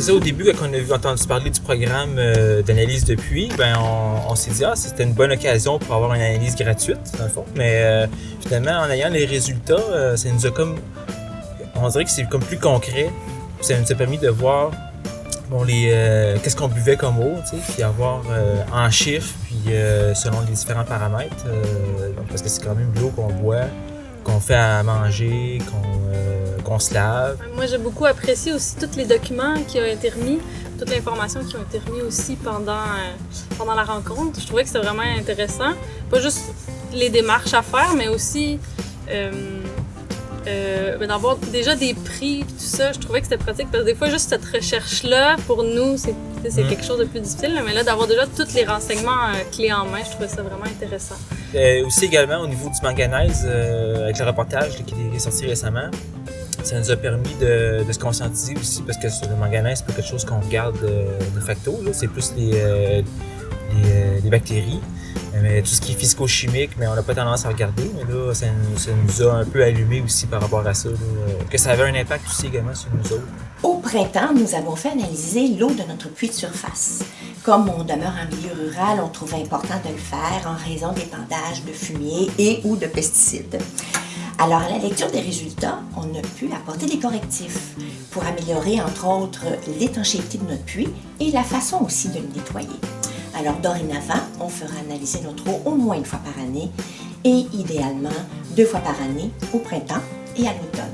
ça, au début, quand on a entendu parler du programme d'analyse de puits, ben on s'est dit c'était une bonne occasion pour avoir une analyse gratuite, dans le fond. Mais finalement, en ayant les résultats, ça nous a comme... On dirait que c'est comme plus concret. Ça nous a permis de voir qu'est-ce qu'on buvait comme eau, puis avoir en chiffres, puis selon les différents paramètres. Parce que c'est quand même de l'eau qu'on boit, qu'on fait à manger, qu'on se lave. Moi, j'ai beaucoup apprécié aussi tous les documents qui ont été remis, toute l'information qui ont été remis aussi pendant la rencontre. Je trouvais que c'était vraiment intéressant. Pas juste les démarches à faire, mais aussi d'avoir déjà des prix et tout ça. Je trouvais que c'était pratique parce que des fois, juste cette recherche-là, pour nous, c'est quelque chose de plus difficile. Mais là, d'avoir déjà tous les renseignements clés en main, je trouvais ça vraiment intéressant. Aussi également au niveau du manganèse, avec le reportage qui est sorti récemment, ça nous a permis de se conscientiser aussi parce que le manganèse, c'est pas quelque chose qu'on regarde de facto, là. C'est plus les bactéries. Mais tout ce qui est physico-chimique, mais on n'a pas tendance à regarder. Mais là, ça nous a un peu allumé aussi par rapport à ça, là, que ça avait un impact aussi également sur nous autres. Au printemps, nous avons fait analyser l'eau de notre puits de surface. Comme on demeure en milieu rural, on trouvait important de le faire en raison d'épandage de fumier et ou de pesticides. Alors, à la lecture des résultats, on a pu apporter des correctifs pour améliorer, entre autres, l'étanchéité de notre puits et la façon aussi de le nettoyer. Alors, dorénavant, on fera analyser notre eau au moins une fois par année et idéalement 2 fois par année, au printemps et à l'automne.